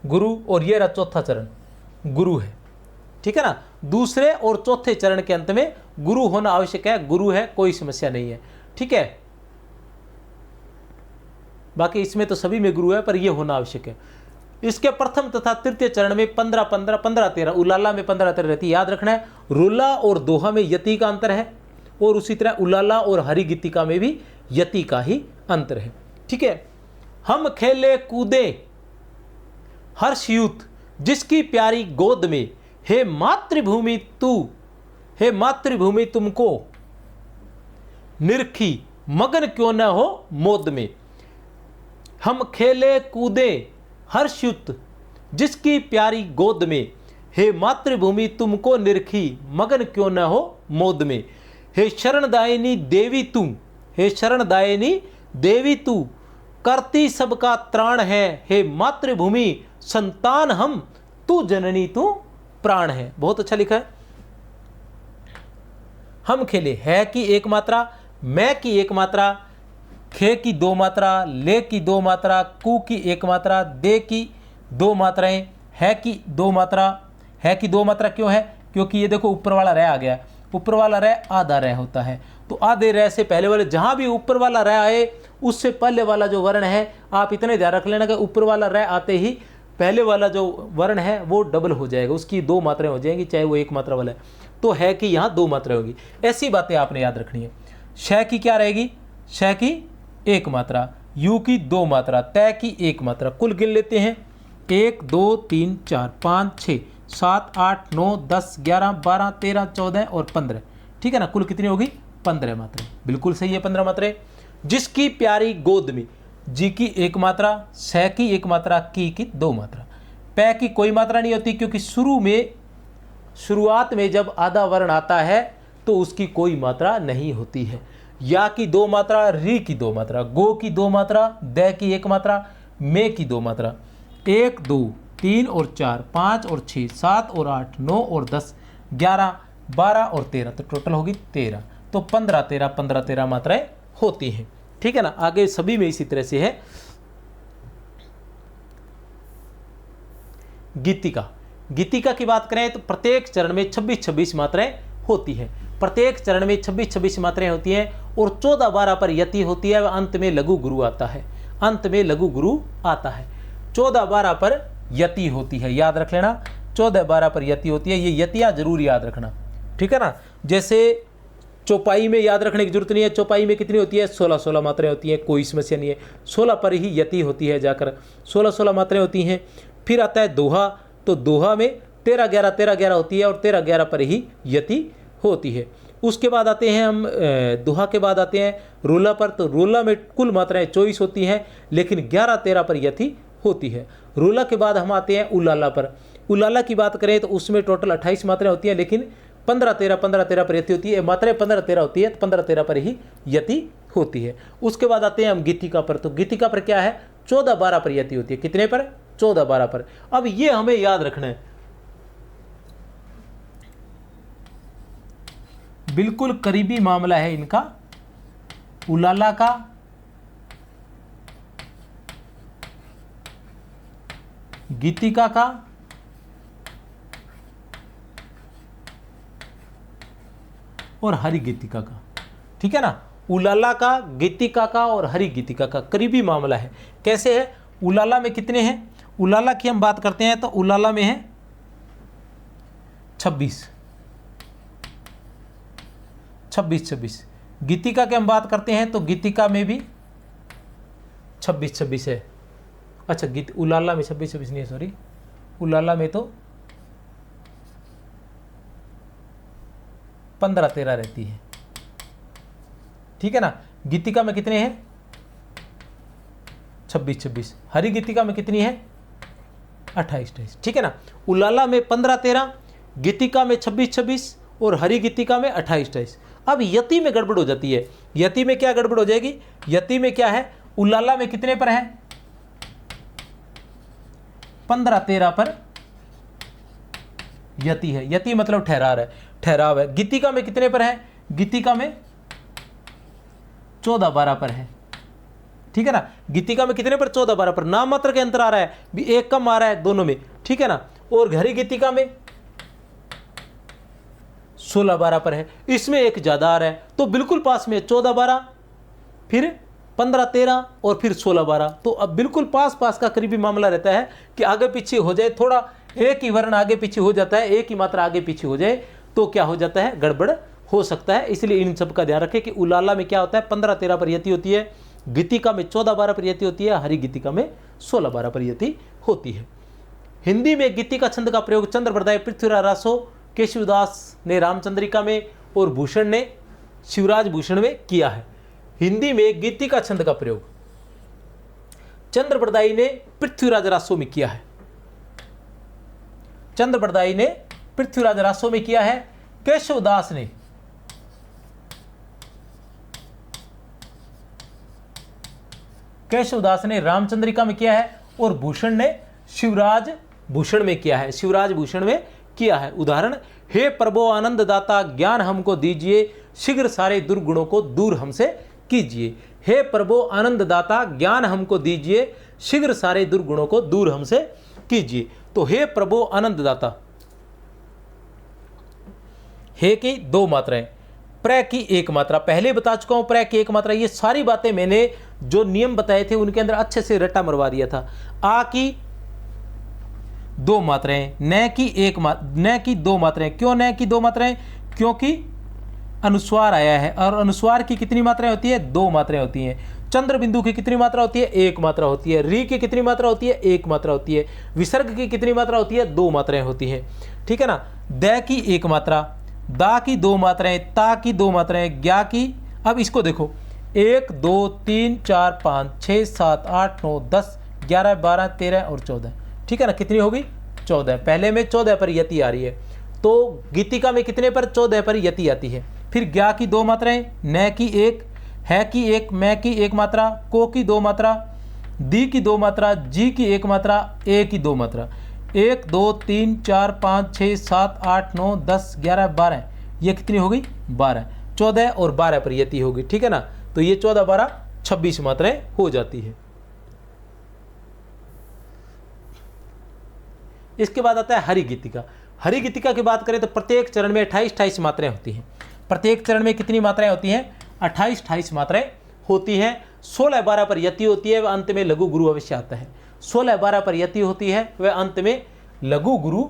गुरु, और ये रहा चौथा चरण गुरु है, ठीक है ना। दूसरे और चौथे चरण के अंत में गुरु होना आवश्यक है। गुरु है, कोई समस्या नहीं है, ठीक है। बाकी इसमें तो सभी में गुरु है, पर यह होना आवश्यक है। इसके प्रथम तथा तृतीय चरण में 15-15-15-13, उलाला में 15-13 रहती है, याद रखना है। रोला और दोहा में यति का अंतर है, और उसी तरह उलाला और हरिगीतिका में भी यति का ही अंतर है, ठीक है। हम खेले कूदे हर्षयुत जिसकी प्यारी गोद में, हे मातृभूमि तू, हे मातृभूमि तुमको निरखी, मगन क्यों न हो मोद में। हम खेले कूदे हर्षयुत जिसकी प्यारी गोद में, हे मातृभूमि तुमको निरखी, मगन क्यों न हो मोद में। हे शरणदायिनी देवी तू, हे शरणदायिनी देवी तू, करती सबका त्राण है, हे मातृभूमि संतान हम, तू जननी तू प्राण है। बहुत अच्छा लिखा है। हम खेले, है की एक मात्रा, मैं की एक मात्रा, खे की 2 मात्रा, ले की 2 मात्रा, कू की 1 मात्रा, दे की 2 मात्राएं, है की 2 मात्रा। है की 2 मात्रा क्यों है, क्योंकि ये देखो ऊपर वाला रह आ गया, ऊपर वाला रह आधा रह होता है, तो आधे रह से पहले वाले, जहां भी ऊपर वाला रह आए उससे पहले वाला जो वर्ण है, आप इतने ध्यान रख लेना कि ऊपर वाला रह आते ही पहले वाला जो वर्ण है वो डबल हो जाएगा, उसकी 2 मात्राएं हो जाएंगी, चाहे वो 1 मात्रा वाला है। तो है कि यहाँ 2 मात्राएं होगी। ऐसी बातें आपने याद रखनी है। श की क्या रहेगी, श की 1 मात्रा, यू की 2 मात्रा, तय की 1 मात्रा। कुल गिन लेते हैं, 1 2 3 4 5 6 7 8 9 10 11 12 13 14 और 15, ठीक है ना। कुल कितनी होगी, 15 मात्राएं। बिल्कुल सही है, 15 मात्राएं। जिसकी प्यारी गोद में, जी की 1 मात्रा, स की 1 मात्रा, की 2 मात्रा। पै की कोई मात्रा नहीं होती क्योंकि शुरुआत में जब आधा वर्ण आता है तो उसकी कोई मात्रा नहीं होती है। या की 2 मात्रा, री की 2 मात्रा, गो की 2 मात्रा, द की 1 मात्रा, मे की 2 मात्रा। 1 2 3 और 4 5 और 6 7 और 8 9 और 10 11 12 और 13, तो टोटल होगी 13। तो 15-13 मात्राएं होती हैं, ठीक है ना। आगे सभी में इसी तरह से है। गीतिका, गीतिका की बात करें तो प्रत्येक चरण में 26-26 मात्राएं होती है। प्रत्येक चरण में 26-26 मात्राएं होती हैं और 14-12 पर यति होती है, अंत में लघु गुरु आता है, अंत में लघु गुरु आता है। 14-12 पर यति होती है, याद रख लेना, 14-12 पर यति होती है। ये यतियां जरूर याद रखना, ठीक है ना। जैसे चौपाई में याद रखने की जरूरत नहीं है, चौपाई में कितनी होती है, 16-16 मात्राएं होती हैं, कोई समस्या नहीं है। 16 पर ही यति होती है, जाकर 16-16 मात्राएं होती हैं। फिर आता है दोहा, तो दोहा में 13-11 होती है और 13-11 पर ही यति होती है। उसके बाद आते हैं हम दुहा के बाद आते हैं रोला पर। तो रोला में कुल मात्राएं 24 होती हैं, लेकिन 11-13 पर यति होती है। रोला के बाद हम आते हैं उलाला पर। उलाला की बात करें तो उसमें टोटल 28 मात्राएं होती हैं, लेकिन 15-13 पर यति होती है। मात्राएं 15-13 होती है, तो 15-13 पर ही यति होती है। उसके बाद आते हैं हम गीतिका पर। तो गीतिका पर क्या है, 14-12 पर यति होती है। कितने पर, 14-12 पर। अब ये हमें याद रखना है, बिल्कुल करीबी मामला है इनका, उलाला का गीतिका का और हरि गीतिका का। ठीक है ना, उलाला का, गीतिका का और हरि गीतिका का करीबी मामला है। कैसे है, उलाला में कितने हैं, उलाला की हम बात करते हैं तो उलाला में है 26। गीतिका की हम बात करते हैं तो गीतिका में भी 26 है। अच्छा, उलाला में 26 नहीं है, सॉरी, उलाला में तो 15-13 रहती है। ठीक है ना, गीतिका में कितने हैं, 26। हरि गीतिका में कितनी है, 28। ठीक है ना, उलाला में 15-13, गीतिका में 26 और हरि गीतिका में 28। अब यति में गड़बड़ हो जाती है। यति में क्या गड़बड़ हो जाएगी, यति में क्या है, उलाला में कितने पर है, 15-13 पर यति है। यति मतलब ठहराव है। गीतिका में कितने पर है, गीतिका में 14-12 पर है। ठीक है ना, गीतिका में कितने पर, 14-12 पर। नाम मात्र के अंतर आ रहा है, भी एक कम आ रहा है दोनों में। ठीक है ना, और हरि गीतिका में 16-12 पर है, इसमें एक ज्यादा आ रहा है। तो बिल्कुल पास में 14-12, फिर 15-13 और फिर 16-12। तो अब बिल्कुल पास का करीबी मामला रहता है कि आगे पीछे हो जाए, थोड़ा एक ही वर्ण आगे पीछे हो जाता है, एक ही मात्रा आगे पीछे हो जाए तो क्या हो जाता है, गड़बड़ हो सकता है। इसलिए इन सब का ध्यान रखें कि उलाला में क्या होता है, 15-13 पर यति होती है, गीतिका में 14-12 पर यति होती है, हरि गीतिका में 16-12 पर यति होती है। हिंदी में गीतिका छंद का प्रयोग चंद्र बरदाई, पृथ्वीराज रासो, केशवदास ने रामचंद्रिका में और भूषण ने शिवराज भूषण में किया है। हिंदी में गीतिका छंद का प्रयोग चंद्र बरदाई ने पृथ्वीराज रासो में किया है। चंद्र बरदाई ने पृथ्वीराज रासो में किया है। केशवदास ने रामचंद्रिका में किया है और भूषण ने शिवराज भूषण में किया है। शिवराज भूषण में किया है। उदाहरण, हे प्रभो आनंद दाता ज्ञान हमको दीजिए, शीघ्र सारे दुर्गुणों को दूर हमसे कीजिए। हे प्रभो आनंद दाता ज्ञान हमको दीजिए, शीघ्र सारे दुर्गुणों को दूर हमसे कीजिए। तो हे प्रभो आनंद दाता, हे की 2 मात्राएं, प्र की 1 मात्रा। पहले बता चुका हूं प्र की 1 मात्रा। ये सारी बातें मैंने जो नियम बताए थे उनके अंदर अच्छे से रट्टा मरवा दिया था। आ की 2 मात्राएं, न की 2 मात्राएं। क्यों न की 2 मात्राएं, क्योंकि अनुस्वार आया है और अनुस्वार की कितनी मात्राएं होती है, 2 मात्राएं होती हैं। चंद्र बिंदु की कितनी मात्रा होती है, 1 मात्रा होती है। री की कितनी मात्रा होती है, 1 मात्रा होती है। विसर्ग की कितनी मात्रा होती है, 2 मात्राएं होती हैं। ठीक है ना, द की 1 मात्रा, दा की 2 मात्राएं, ता की 2 मात्राएं, ज्ञा की। अब इसको देखो, 1 2 3 4 5 6 7 8 9 10 11 12 13 और 14। ठीक है ना, कितनी होगी, 14। पहले में 14 पर यति आ रही है, तो गीतिका में कितने पर, 14 पर यति आती है। फिर ज्ञा की 2 मात्राएं, न की 1, है की 1, मैं की 1 मात्रा, को की 2 मात्रा, दी की 2 मात्रा, जी की 1 मात्रा, ए की 2 मात्रा। 1 2 3 4 5 6 7 8 9 10 11 12, ये कितनी हो गई, 12। 14 और 12 पर यति होगी। ठीक है ना, तो ये 14 12 26 मात्राएं हो जाती है। इसके बाद आता है हरि गीतिका। हरि गीतिका की बात करें तो प्रत्येक चरण में 28 मात्राएं होती हैं। प्रत्येक चरण में कितनी मात्राएं होती हैं, 28 मात्राएं होती हैं। 16-12 पर यति होती है, वह अंत में लघु गुरु अवश्य आता है। 16-12 पर यति होती है, वह अंत में लघु गुरु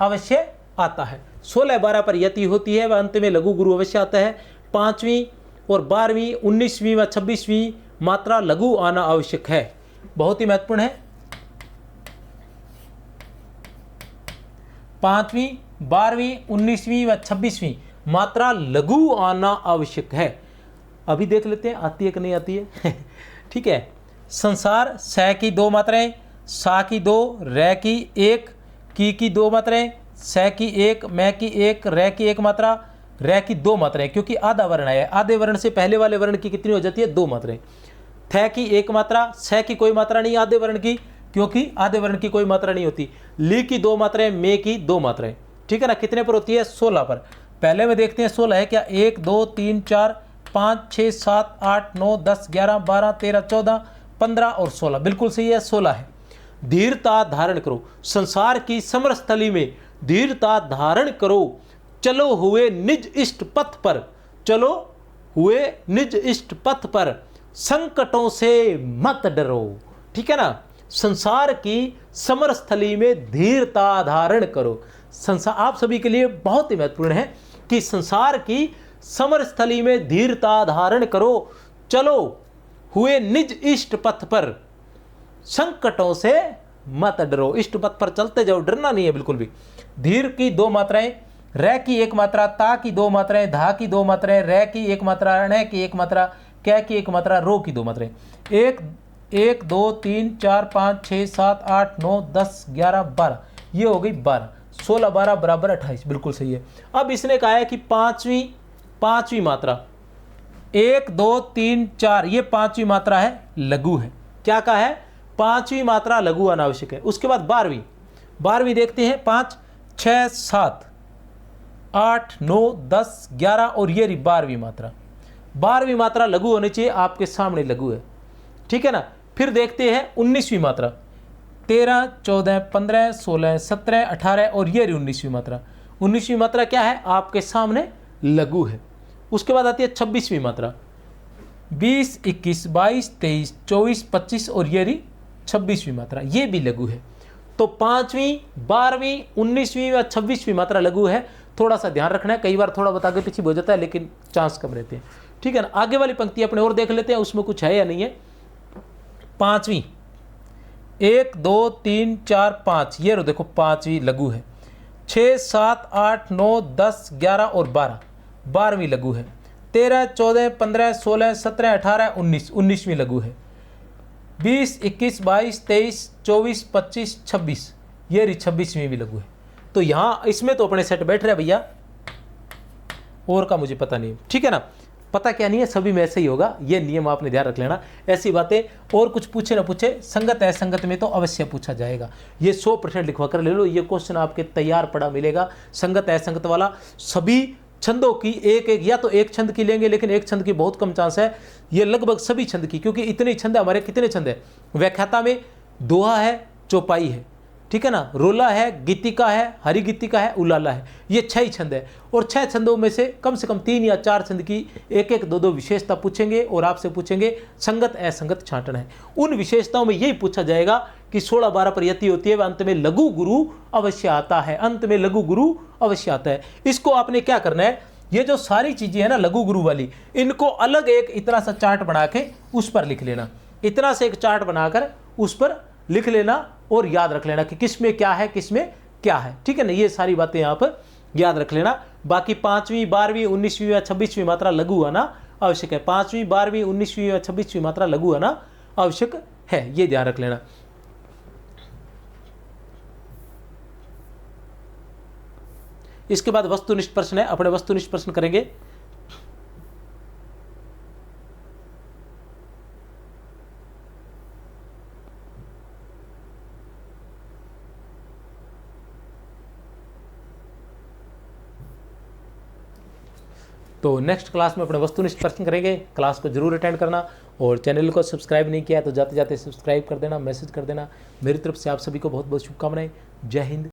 अवश्य आता है। 16-12 पर यति होती है, वह अंत में लघु गुरु अवश्य आता है। 5वीं और 12वीं 19वीं व 26वीं मात्रा लघु आना आवश्यक है। बहुत ही महत्वपूर्ण है। 5वीं, 12वीं, 19वीं व 26वीं मात्रा लघु आना आवश्यक है। अभी देख लेते हैं आती है कि नहीं आती है। ठीक है, संसार स की 2 मात्राएं, सा की 2, रै की 1, की 2 मात्राएं, स की 1, मैं की 1, रै की 1 मात्रा, रै की 2 मात्राएं, क्योंकि आधा वर्ण आया है। आधे वर्ण से पहले वाले वर्ण की कितनी हो जाती है? 2 मात्राएं। थ की 1 मात्रा, स की कोई मात्रा नहीं आधे वर्ण की, क्योंकि आधे वर्ण की कोई मात्रा नहीं होती। ली की 2 मात्राएं, मे की 2 मात्राएं। ठीक है ना, कितने पर होती है? 16 पर। पहले में देखते हैं 16 है क्या? 1 2 3 4 5 6 7 8 9 10 11 12 13 14 15 और 16, बिल्कुल सही है, 16 है। धीरता धारण करो, संसार की समरस्थली में धीरता धारण करो, चलो हुए निज इष्ट पथ पर, चलो हुए निज इष्ट पथ पर, संकटों से मत डरो। ठीक है ना, संसार की समरस्थली में धीरता धारण करो। संसार आप सभी के लिए बहुत ही महत्वपूर्ण है कि संसार की समरस्थली में धीरता धारण करो, चलो हुए निज इष्ट पथ पर, संकटों से मत डरो। इष्ट पथ पर चलते जाओ, डरना नहीं है बिल्कुल भी। धीर की 2 मात्राएं, रै की 1 मात्रा, ता की 2 मात्राएं, धा की 2 मात्राएं, रै की 1 मात्रा, ण की 1 मात्रा, कै की 1 मात्रा, रो की 2 मात्राएं। 1 2 3 4 5 6 7 8 9 10 11 12, ये हो गई 12। 16 12 बराबर 28, बिल्कुल सही है। अब इसने कहा है कि पांचवी मात्रा 1 2 3 4, ये 5वीं मात्रा है, लघु है। क्या कहा है? 5वीं मात्रा लघु अनावश्यक है। उसके बाद 12वीं देखते हैं, 5 6 7 8 9 10 11 और ये रही 12वीं मात्रा। 12वीं मात्रा लघु होनी चाहिए, आपके सामने लघु है। ठीक है ना, फिर देखते हैं 19वीं मात्रा, 13 14 15 16 17 18 और ये रही 19वीं मात्रा। 19वीं मात्रा क्या है? आपके सामने लघु है। उसके बाद आती है 26वीं मात्रा, 20 21 22 23 24 25 और ये रही 26वीं मात्रा, ये भी लघु है। तो 5वीं 12वीं 19वीं व 26वीं मात्रा लघु है। थोड़ा सा ध्यान रखना है, कई बार थोड़ा बता के पीछे हो जाता है, लेकिन चांस कम रहते हैं। ठीक है ना, आगे वाली पंक्ति अपने और देख लेते हैं, उसमें कुछ है या नहीं है। 5वीं 1 2 3 4 5, ये रो देखो 5वीं लघु है। 6 7 8 9 10 11 और 12, 12वीं लघु है। 13 14 15 16 17 18 19, 19वीं लघु है। 20 21 22 23 24 25 26, ये रही 26वीं भी लघु है। तो यहाँ इसमें तो अपने सेट बैठ रहे भैया, और का मुझे पता नहीं। ठीक है ना, पता क्या नहीं है, सभी में ऐसे ही होगा, ये नियम आपने ध्यान रख लेना। ऐसी बातें और कुछ पूछे ना पूछे, संगत असंगत में तो अवश्य पूछा जाएगा। ये 100% लिखवा कर ले लो, ये क्वेश्चन आपके तैयार पड़ा मिलेगा। संगत असंगत वाला सभी छंदों की एक या तो एक छंद की लेंगे, लेकिन एक छंद की बहुत कम चांस है। ये लगभग सभी छंद की, क्योंकि इतने छंद है हमारे। कितने छंद है? व्याख्याता में दोहा है, चौपाई है, ठीक है ना, रोला है, गीतिका है, हरि गीतिका है, उलाला है, ये 6 ही छंद है। और 6 छंदों में से कम 3 या 4 छंद की एक 2 विशेषता पूछेंगे, और आपसे पूछेंगे संगत असंगत छांटना है। उन विशेषताओं में यही पूछा जाएगा कि 16 12 पर यति होती है, अंत में लघु गुरु अवश्य आता है, अंत में लघु गुरु अवश्य आता है। इसको आपने क्या करना है, ये जो सारी चीजें है ना लघु गुरु वाली, इनको अलग एक इतना सा चार्ट बना के उस पर लिख लेना। इतना से एक चार्ट बनाकर उस पर लिख लेना और याद रख लेना कि किस में क्या है, किस में क्या है। ठीक है ना, ये सारी बातें यहाँ पर याद रख लेना। बाकी 5वीं 12वीं 19वीं या 26वीं मात्रा लघु आना आवश्यक है। 5वीं 12वीं 19वीं या 26वीं मात्रा लघु आना आवश्यक है, ये ध्यान रख लेना। इसके बाद वस्तुनिष्ठ प्रश्न है, अपने वस्तुनिष्ठ प्रश्न करेंगे। तो नेक्स्ट क्लास में अपने वस्तुनिष्ठ प्रश्न करेंगे। क्लास को जरूर अटेंड करना, और चैनल को सब्सक्राइब नहीं किया है तो जाते जाते सब्सक्राइब कर देना, मैसेज कर देना। मेरी तरफ से आप सभी को बहुत बहुत शुभकामनाएं। जय हिंद।